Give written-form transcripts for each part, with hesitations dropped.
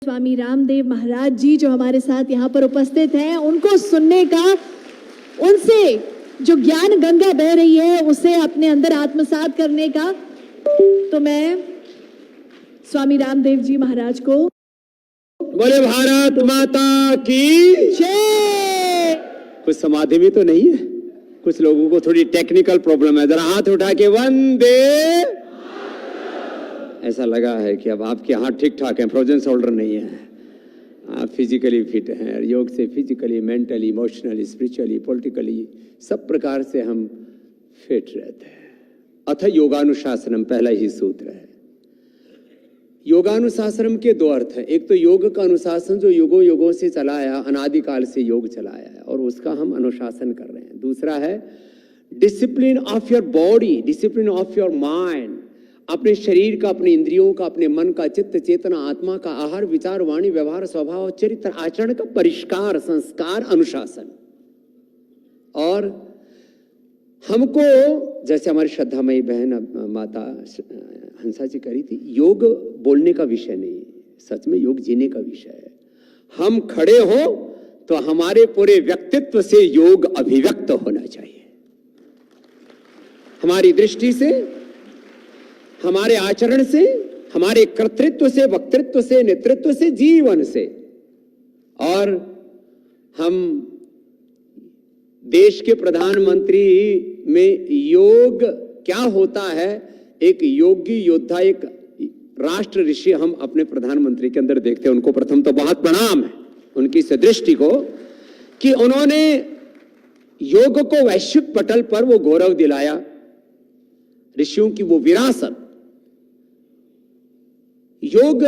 स्वामी रामदेव महाराज जी जो हमारे साथ यहाँ पर उपस्थित हैं, उनको सुनने का, उनसे जो ज्ञान गंगा बह रही है उसे अपने अंदर आत्मसात करने का, तो मैं स्वामी रामदेव जी महाराज को बोले भारत माता की जय। कुछ समाधि में तो नहीं है, कुछ लोगों को थोड़ी टेक्निकल प्रॉब्लम है। जरा हाथ उठा के वंदे, ऐसा लगा है कि अब आपके हाथ ठीक ठाक हैं, फ्रोजन शोल्डर नहीं है, आप फिजिकली फिट हैं। योग से physically, mentally, emotionally, spiritually, politically सब प्रकार से हम फिट रहते हैं। अथ योगानुशासनम पहला ही सूत्र है। योगानुशासनम के दो अर्थ हैं। एक तो योग का अनुशासन जो युगों युगों से चला आया, अनादिकाल से योग चला आया है और उसका हम अनुशासन कर रहे हैं। दूसरा है discipline of your body, discipline of your mind, अपने शरीर का, अपने इंद्रियों का, अपने मन का, चित्त चेतना, आत्मा का, आहार विचार वाणी व्यवहार स्वभाव चरित्र आचरण का परिष्कार, संस्कार, अनुशासन। और हमको, जैसे हमारी श्रद्धामयी बहन माता हंसा जी करी थी, योग बोलने का विषय नहीं, सच में योग जीने का विषय है। हम खड़े हो तो हमारे पूरे व्यक्तित्व से योग अभिव्यक्त होना चाहिए, हमारी दृष्टि से, हमारे आचरण से, हमारे कर्तृत्व से, वक्तृत्व से, नेतृत्व से, जीवन से। और हम देश के प्रधानमंत्री में योग क्या होता है, एक योगी योद्धा, एक राष्ट्र ऋषि हम अपने प्रधानमंत्री के अंदर देखते हैं। उनको प्रथम तो बहुत प्रणाम है उनकी इस दृष्टि को कि उन्होंने योग को वैश्विक पटल पर वो गौरव दिलाया, ऋषियों की वो विरासत। योग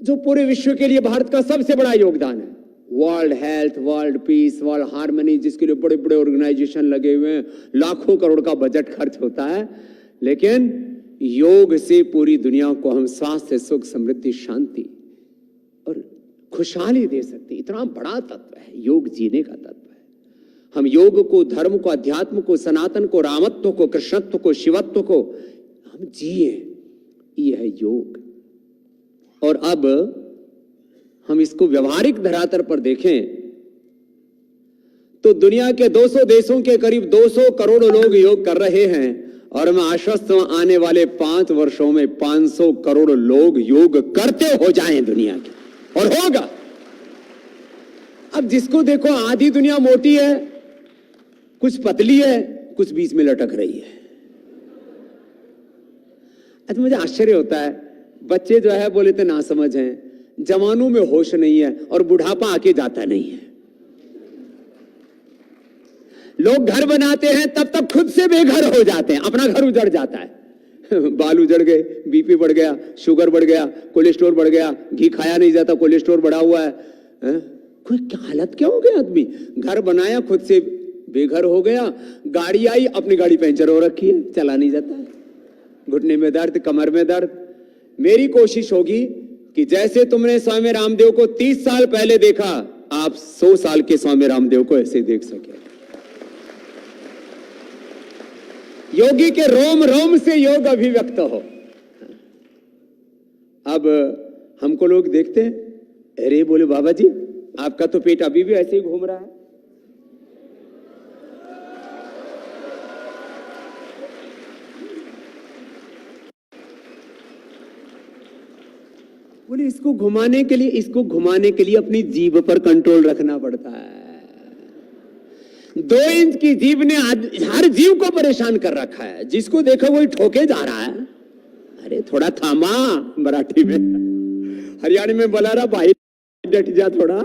जो पूरे विश्व के लिए भारत का सबसे बड़ा योगदान है, world health, world peace, world harmony, जिसके लिए बड़े बड़े ऑर्गेनाइजेशन लगे हुए हैं, लाखों करोड़ का बजट खर्च होता है, लेकिन योग से पूरी दुनिया को हम स्वास्थ्य, सुख, समृद्धि, शांति और खुशहाली दे सकते। इतना बड़ा तत्व है योग, जीने का तत्व है। हम योग को, धर्म को, अध्यात्म को, सनातन को, रामत्व को, कृष्णत्व को, शिवत्व को हम जिए, ये है योग। और अब हम इसको व्यवहारिक धरातल पर देखें तो दुनिया के 200 देशों के करीब 200 करोड़ लोग योग कर रहे हैं और मैं आश्वस्त हूं आने वाले 5 वर्षों में 500 करोड़ लोग योग करते हो जाएं दुनिया के, और होगा। अब जिसको देखो, आधी दुनिया मोटी है, कुछ पतली है, कुछ बीच में लटक रही है। अच्छा, मुझे आश्चर्य होता है, बच्चे जो है बोले तो ना समझ हैं, जवानों में होश नहीं है और बुढ़ापा आके जाता नहीं है। लोग घर बनाते हैं तब तक खुद से बेघर हो जाते हैं, अपना घर उजड़ जाता है। बाल उजड़ गए, बीपी बढ़ गया, शुगर बढ़ गया, कोलेस्ट्रॉल बढ़ गया, घी खाया नहीं जाता, कोलेस्ट्रॉल बढ़ा हुआ है। कोई क्या हालत क्या हो गया? आदमी घर बनाया, खुद से बेघर हो गया, गाड़ी आई, अपनी गाड़ी पंचर हो रखी है, चला नहीं जाता है, घुटने में दर्द, कमर में दर्द। मेरी कोशिश होगी कि जैसे तुमने स्वामी रामदेव को 30 साल पहले देखा, आप 100 साल के स्वामी रामदेव को ऐसे देख सके। योगी के रोम रोम से योग अभिव्यक्त हो। अब हमको लोग देखते हैं, अरे बोले बाबा जी आपका तो पेट अभी भी ऐसे ही घूम रहा है। बोले इसको घुमाने के लिए अपनी जीभ पर कंट्रोल रखना पड़ता है। 2 इंच की जीभ ने हर जीव को परेशान कर रखा है, जिसको देखो वही ठोके जा रहा है। अरे थोड़ा थामा, मराठी में, हरियाणा में बोला रहा भाई डट जा थोड़ा।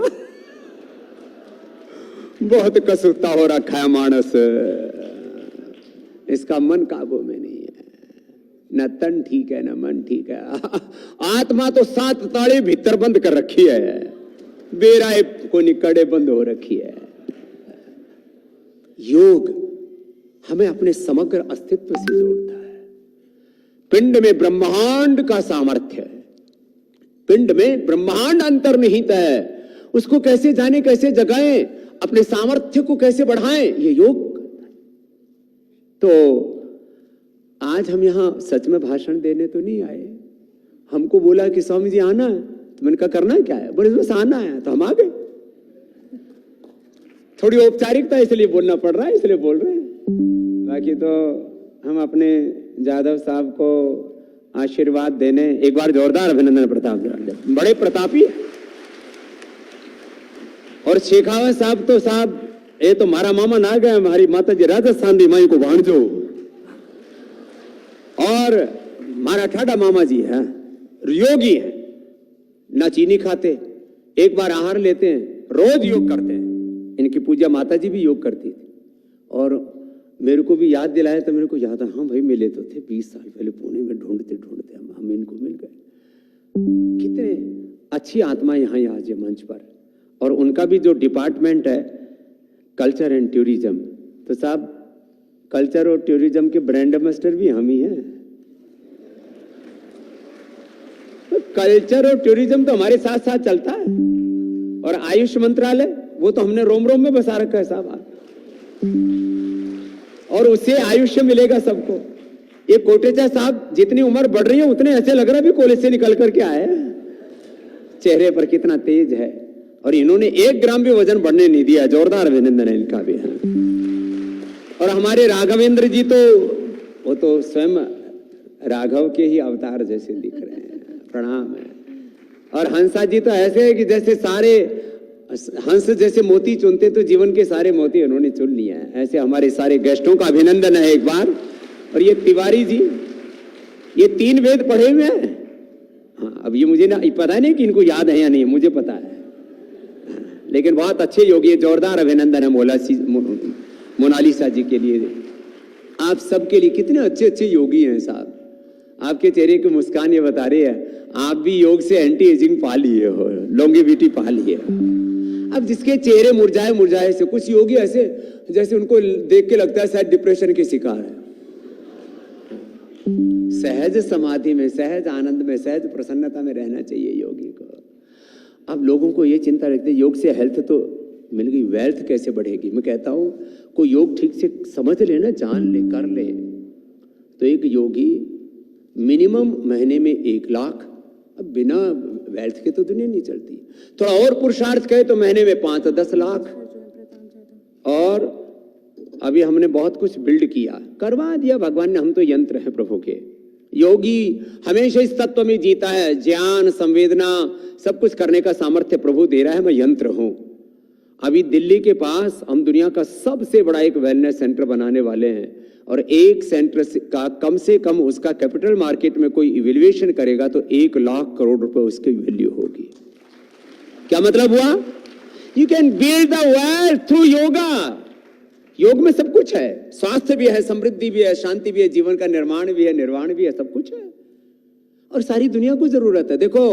बहुत कसूता हो रखा है मानस, इसका मन काबू में नहीं है, न तन ठीक है न मन ठीक है। आत्मा तो 7 ताले भीतर बंद कर रखी है, बेराए को निकड़े बंद हो रखी है। योग हमें अपने समग्र अस्तित्व से जोड़ता है। पिंड में ब्रह्मांड का सामर्थ्य है, पिंड में ब्रह्मांड अंतर्निहित है, उसको कैसे जाने, कैसे जगाएं, अपने सामर्थ्य को कैसे बढ़ाएं, ये योग। तो आज हम यहां सच में भाषण देने तो नहीं आए, हमको बोला कि स्वामी जी आना है, तो मैंने कहा करना क्या है, बोले इसमें सहना है, तो हम आ गए। थोड़ी औपचारिकता इसलिए बोलना पड़ रहा है, इसलिए बोल रहे हैं। बाकी तो हम अपने जाधव साहब को आशीर्वाद देने, एक बार जोरदार अभिनंदन प्रताप, बड़े प्रतापी। और शेखावत साहब तो साहब ये तो मारा मामा ना गए, हमारी माता जी राजस्थान दी माई को भाणजो, और मारा ठाडा मामा जी है, योगी है, ना चीनी खाते, एक बार आहार लेते हैं, रोज योग करते हैं। इनकी पूजा माता जी भी योग करती थी, और मेरे को भी याद दिलाया तो मेरे को याद है, हाँ भाई मिले तो थे 20 साल पहले पुणे में, ढूंढते ढूंढते हम इनको मिल गए। कितने अच्छी आत्मा यहाँ आज है मंच पर। और उनका भी जो डिपार्टमेंट है कल्चर एंड टूरिज्म, तो साहब कल्चर और टूरिज्म के ब्रांड एम्बेसडर भी हम ही हैं। तो कल्चर और टूरिज्म तो हमारे साथ साथ चलता है। और आयुष मंत्रालय वो तो हमने रोम रोम में बसा रखा है साहब, और उससे आयुष्य मिलेगा सबको। ये कोटेचा साहब जितनी उम्र बढ़ रही है उतने ऐसे लग रहा है भी कॉलेज से निकल करके आए, चेहरे पर कितना तेज है। और इन्होंने 1 ग्राम भी वजन बढ़ने नहीं दिया, जोरदार अभिनंदन है इनका भी। और हमारे राघवेंद्र जी तो वो तो स्वयं राघव के ही अवतार जैसे दिख रहे हैं, प्रणाम है। और हंसा जी तो ऐसे है कि जैसे सारे हंस जैसे मोती चुनते तो जीवन के सारे मोती उन्होंने चुन लिया है। ऐसे हमारे सारे गेस्टों का अभिनंदन है एक बार। और ये तिवारी जी, ये 3 वेद पढ़े हुए हैं। हाँ, अब ये मुझे ना पता नहीं कि इनको याद है या नहीं, मुझे पता है, लेकिन बहुत अच्छे योगी है। जोरदार अभिनंदन है मोनालिसा जी के लिए, आप सबके लिए। कितने अच्छे अच्छे योगी हैं साहब, आपके चेहरे की मुस्कान ये बता रही है आप भी योग से एंटी एजिंग पा लिए हो, लॉन्गेविटी पा लिए हो। अब जिसके चेहरे मुरझाए मुरझाए से, कुछ योगी ऐसे जैसे उनको देख के लगता है शायद डिप्रेशन के शिकार है। सहज समाधि में, सहज आनंद में, सहज प्रसन्नता में रहना चाहिए योगी को। अब लोगों को ये चिंता रखते, योग से हेल्थ तो मिल गई, वेल्थ कैसे बढ़ेगी। मैं कहता हूं कोई योग ठीक से समझ ले ना, जान ले, कर ले, तो एक योगी मिनिमम महीने में 1 लाख, अब बिना वेल्थ के तो दुनिया नहीं चलती। थोड़ा और पुरुषार्थ कहे तो महीने में 5-10 लाख। और अभी हमने बहुत कुछ बिल्ड किया, करवा दिया भगवान ने, हम तो यंत्र हैं प्रभु के। योगी हमेशा इस तत्व में जीता है, ज्ञान संवेदना सब कुछ करने का सामर्थ्य प्रभु दे रहा है, मैं यंत्र हूं। अभी दिल्ली के पास हम दुनिया का सबसे बड़ा एक वेलनेस सेंटर बनाने वाले हैं, और एक सेंटर का कम से कम उसका कैपिटल मार्केट में कोई इवैल्यूएशन करेगा तो 1 लाख करोड़ रुपए उसकी वैल्यू होगी। क्या मतलब हुआ? You can build the wealth through yoga. योग में सब कुछ है, स्वास्थ्य भी है, समृद्धि भी है, शांति भी है, जीवन का निर्माण भी है, निर्वाण भी है, सब कुछ है। और सारी दुनिया को जरूरत है। देखो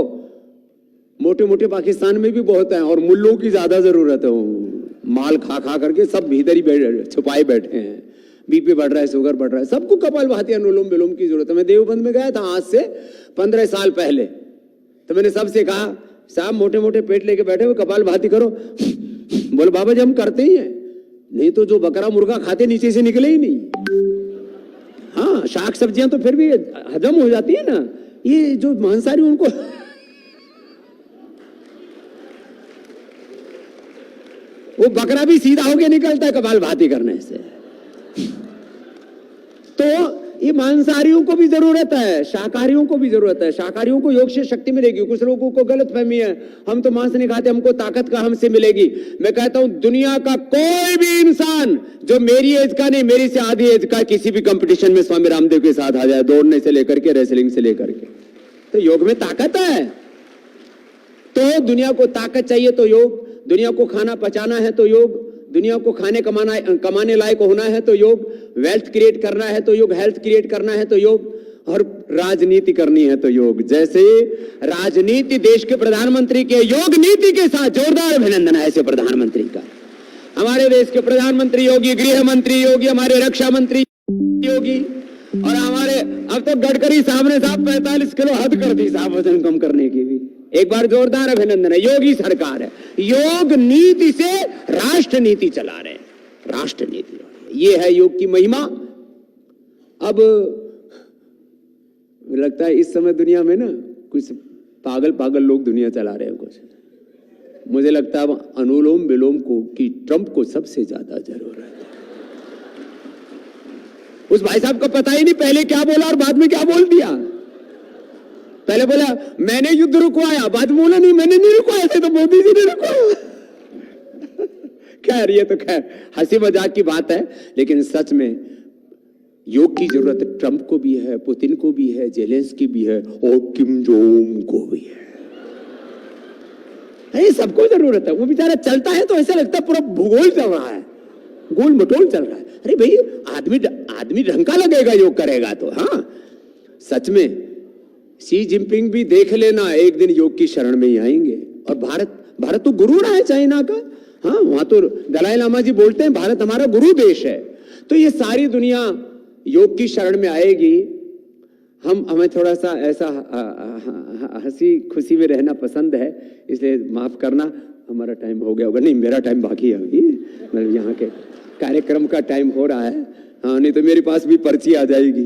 मोटे मोटे पाकिस्तान में भी बहुत है, और मुल्लों की ज्यादा जरूरत है। माल खा खा करके सब भीतर ही छुपाए बैठे हैं, बीपी बढ़ रहा है, शुगर बढ़ रहा है, सबको कपालभाति अनुलोम विलोम की जरूरत है। मैं देवबंद में गया था आज से 15 साल पहले, तो मैंने सबसे कहा साहब मोटे मोटे पेट लेके बैठे हुए कपालभाति करो। बोले बाबा जी हम करते ही हैं, नहीं तो जो बकरा मुर्गा खाते नीचे से निकले ही नहीं। हाँ, शाक सब्जियां तो फिर भी हजम हो जाती है ना, ये जो मांसाहारी उनको वो बकरा भी सीधा होके निकलता है कपालभाति करने से। तो ये मांसाहारियों को भी जरूरत है, शाकाहारियों को भी जरूरत है। शाकाहारियों को योग से शक्ति मिलेगी। कुछ लोगों को गलत फहमी है, हम तो मांस नहीं खाते, हमको ताकत का हमसे मिलेगी। मैं कहता हूं दुनिया का कोई भी इंसान जो मेरी एज का नहीं, मेरी से आधी एज का, किसी भी कंपटीशन में स्वामी रामदेव के साथ आ जाए, दौड़ने से लेकर के रेसलिंग से लेकर के, तो योग में ताकत है। तो दुनिया को ताकत चाहिए तो योग, दुनिया को खाना पचाना है तो योग, दुनिया को कमाने लायक होना है तो योग, वेल्थ क्रिएट करना है तो योग, हेल्थ क्रिएट करना है तो योग, और राजनीति करनी है तो योग। जैसे राजनीति देश के प्रधानमंत्री के योग नीति के साथ, जोरदार अभिनंदन है ऐसे प्रधानमंत्री का। हमारे देश के प्रधानमंत्री योगी, गृह मंत्री योगी, हमारे रक्षा मंत्री योगी, और हमारे अब तो गडकरी साहब ने 45 किलो हद कर दी साहब वजन कम करने की भी। एक बार जोरदार अभिनंदन है, योगी सरकार है। योग नीति से राष्ट्र नीति चला रहे हैं, राष्ट्र नीति। ये है योग की महिमा। अब लगता है इस समय दुनिया में ना कुछ पागल पागल लोग दुनिया चला रहे हैं कुछ। मुझे लगता है अनुलोम विलोम को कि ट्रंप को सबसे ज्यादा जरूरत है। उस भाई साहब को पता ही नहीं पहले क्या बोला और बाद में क्या बोल दिया। पहले बोला मैंने युद्ध रुकवाया, बाद में बोला नहीं मैंने नहीं रुकवाया थे, तो मोदी जी ने रुकवाया। खैर ये तो खैर हंसी मजाक की बात है, लेकिन सच में योग की जरूरत ट्रंप को भी है, पुतिन को भी है, जेलेंस्की भी है और किम जोंग को भी है। सबको जरूरत है। वो बेचारा चलता है तो ऐसा लगता है पूरा भूगोल चल रहा है, गोल मटोल चल रहा है। अरे भाई आदमी ढंग का लगेगा योग करेगा तो। हाँ सच में शी जिनपिंग भी देख लेना, एक दिन योग की शरण में ही आएंगे। और भारत तो गुरु रहा है चाइना का। हाँ वहां तो दलाई लामा जी बोलते हैं भारत हमारा गुरु देश है। तो ये सारी दुनिया योग की शरण में आएगी। हमें थोड़ा सा ऐसा हंसी खुशी में रहना पसंद है, इसलिए माफ करना हमारा टाइम हो गया होगा। नहीं मेरा टाइम बाकी है अभी, मतलब यहाँ के कार्यक्रम का टाइम हो रहा है। हाँ नहीं तो मेरे पास भी पर्ची आ जाएगी।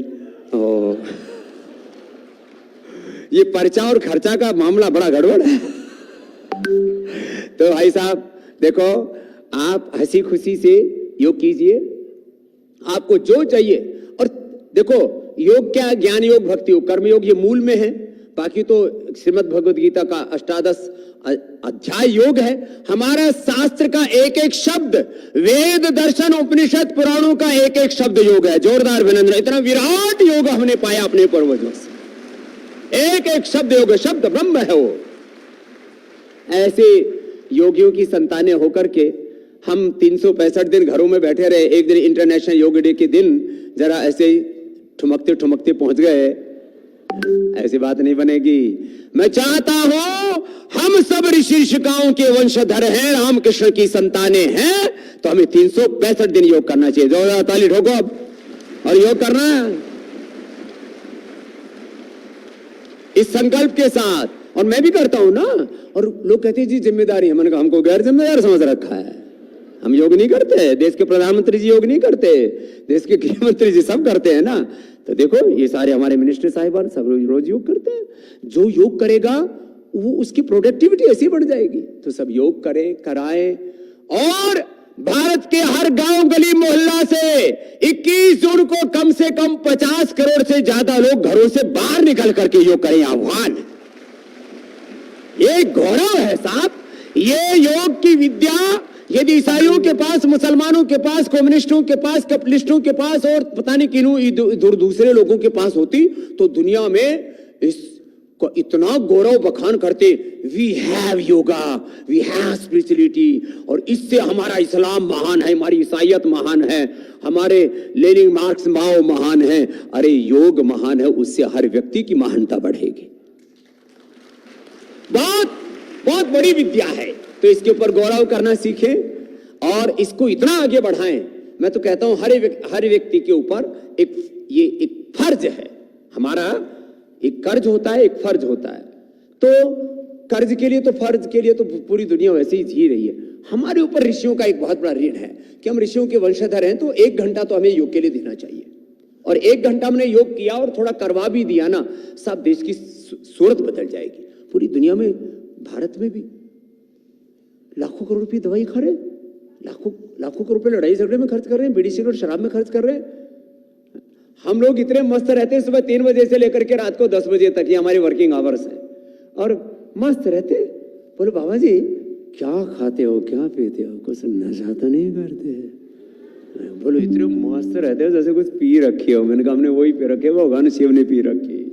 ये पर्चा और खर्चा का मामला बड़ा गड़बड़ है। तो भाई साहब देखो, आप हंसी खुशी से योग कीजिए, आपको जो चाहिए। और देखो योग क्या, ज्ञान योग, भक्ति योग, कर्म योग ये मूल में है। बाकी तो श्रीमद् भगवद गीता का 18 अध्याय योग है। हमारा शास्त्र का एक एक शब्द, वेद दर्शन उपनिषद पुराणों का एक एक शब्द योग है। जोरदार अभिनंदन। इतना विराट योग हमने पाया अपने पूर्वजों से। एक एक शब्द योग है, शब्द ब्रह्म है वो। ऐसे योगियों की संतानें होकर के हम 365 दिन घरों में बैठे रहे। एक दिन इंटरनेशनल योग डे के दिन जरा ऐसे ही ठुमकते ठुमकते पहुंच गए। ऐसी बात नहीं बनेगी। मैं चाहता हूं हम सब ऋषि ऋषिकाओं के वंशधर हैं, रामकृष्ण की संतानें हैं, तो हमें 365 दिन योग करना चाहिए। जोरदार ताली ठोको अब और योग करना है इस संकल्प के साथ। और मैं भी करता हूं ना। और लोग कहते हैं जी जिम्मेदारी है। मैंने कहा हमको गैर जिम्मेदार समझ रखा है। हम योग नहीं करते, देश के प्रधानमंत्री जी योग नहीं करते, देश के गृह मंत्री जी सब करते हैं ना। तो देखो ये सारे हमारे मिनिस्टर साहिबान सब रोज योग करते हैं। जो योग करेगा वो उसकी प्रोडक्टिविटी ऐसी बढ़ जाएगी। तो सब योग करें, कराएं। और भारत के हर गांव गली मोहल्ला से 21 जून को कम से कम 50 करोड़ से ज्यादा लोग घरों से बाहर निकल करके योग करें। आह्वान, ये गौरव है साहब। ये योग की विद्या यदि ईसाइयों के पास, मुसलमानों के पास, कम्युनिस्टों के पास, कपिलिस्टों के पास और पता नहीं किन्हों दूसरे लोगों के पास होती तो दुनिया में इसको इतना गौरव बखान करते। We have yoga, we have spirituality. और इससे हमारा इस्लाम महान है, हमारी ईसाइयत महान है, हमारे लेनिन मार्क्स माओ महान है। अरे योग महान है, उससे हर व्यक्ति की महानता बढ़ेगी। बहुत बहुत बड़ी विद्या है। तो इसके ऊपर गौरव करना सीखें और इसको इतना आगे बढ़ाएं। मैं तो कहता हूं हर व्यक्ति के ऊपर एक फर्ज है। हमारा एक कर्ज होता है, एक फर्ज होता है। तो कर्ज के लिए तो फर्ज के लिए तो पूरी दुनिया वैसे ही जी रही है। हमारे ऊपर ऋषियों का एक बहुत बड़ा ऋण है कि हम ऋषियों के वंशधर हैं। तो 1 घंटा तो हमें योग के लिए देना चाहिए। और 1 घंटा हमने योग किया और थोड़ा करवा भी दिया ना, सब देश की सूरत बदल जाएगी। पूरी दुनिया में, भारत में भी लाखों करोड़ रुपए दवाई खा रहे, लाखों करोड़ रुपए लड़ाई झगड़े में खर्च कर रहे हैं, बीड़ी सिगरेट शराब में खर्च कर रहे हैं। हम लोग इतने मस्त रहते हैं, सुबह 3 बजे से लेकर के रात को 10 बजे तक, ये हमारी वर्किंग आवर्स है, और मस्त रहते। बोले बाबा जी क्या खाते हो, क्या पीते हो, कुछ नशा तो नहीं करते? बोलो इतने मस्त रहते हो जैसे कुछ पी रखे हो। मैंने कहा हमने वही पी रखे, भगवान शिव ने पी रखी।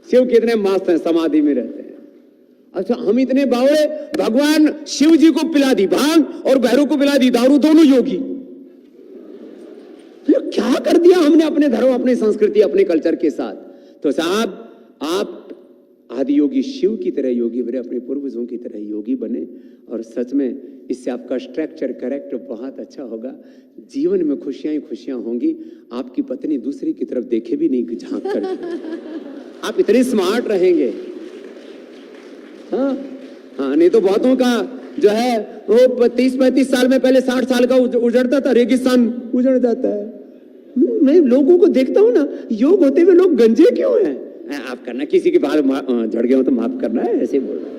शिव कितने मस्त हैं, समाधि में रहते हैं। अच्छा हम इतने बावड़े, भगवान शिव जी को पिला दी भांग और भैरव को पिला दी दारू, दोनों योगी। तो क्या कर दिया हमने अपने धर्म, अपनी संस्कृति, अपने कल्चर के साथ। तो साहब आप आदि योगी शिव की तरह योगी बने, अपने पूर्वजों की तरह योगी बने। और सच में इससे आपका स्ट्रक्चर करेक्ट बहुत अच्छा होगा। जीवन में खुशियां ही खुशियां होंगी। आपकी पत्नी दूसरी की तरफ देखे भी नहीं झांक कर। आप इतने स्मार्ट रहेंगे। हाँ नहीं तो बहुतों का जो है वो 30-35 साल में, पहले 60 साल का उजड़ता था, रेगिस्तान उजड़ जाता है। मैं लोगों को देखता हूं ना, योग होते हुए लोग गंजे क्यों हैं? आप करना, किसी की बाल झड़ गए हो तो माफ करना है, ऐसे बोल रहा है।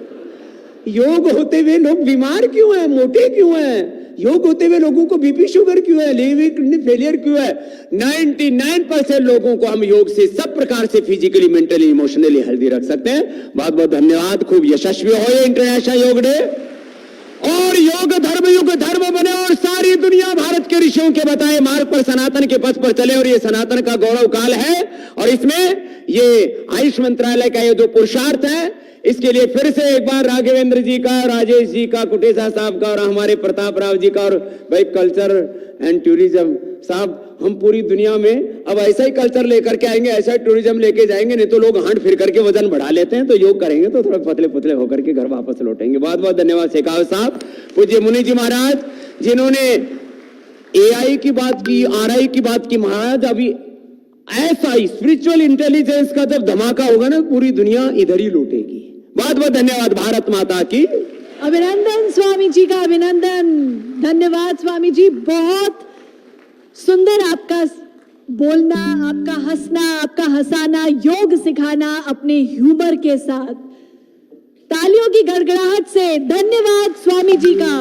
योग होते हुए लोग बीमार क्यों हैं, मोटे क्यों हैं? योग होते हुए लोगों को बीपी शुगर क्यों है, लिवर किडनी फेलियर क्यों है? 99% लोगों को हम योग से सब प्रकार से फिजिकली, मेंटली, इमोशनली हेल्दी रख सकते हैं। बहुत बहुत धन्यवाद, खूब यशस्वी हो ये इंटरनेशनल योग डे, और योग धर्म युग धर्म बने और सारी दुनिया भारत के ऋषियों के बताए मार्ग पर सनातन के पथ पर चले। और ये सनातन का गौरव काल है, और इसमें ये आयुष मंत्रालय का ये जो पुरुषार्थ है, इसके लिए फिर से एक बार राघवेंद्र जी का, राजेश जी का, कुटेसा साहब का, और हमारे प्रताप राव जी का, और भाई कल्चर एंड टूरिज्म साहब, हम पूरी दुनिया में अब ऐसा ही कल्चर लेकर के आएंगे, ऐसा ही टूरिज्म लेके जाएंगे। नहीं तो लोग हंट फिर करके वजन बढ़ा लेते हैं, तो योग करेंगे तो थोड़ा पतले पुतले होकर के घर वापस लौटेंगे। बहुत बहुत धन्यवाद शेखावत साहब, पूज्य मुनि जी महाराज, जिन्होंने एआई की बात की, आरआई की बात की। महाराज अभी ऐसा ही स्पिरिचुअल इंटेलिजेंस का जब धमाका होगा ना, पूरी दुनिया इधर ही लौटेगी। बहुत बहुत धन्यवाद, भारत माता की अभिनंदन स्वामी जी का, अभिनंदन, धन्यवाद स्वामी जी। बहुत सुंदर आपका बोलना, आपका हंसना, आपका हंसाना, योग सिखाना अपने ह्यूमर के साथ। तालियों की गड़गड़ाहट से धन्यवाद स्वामी जी का।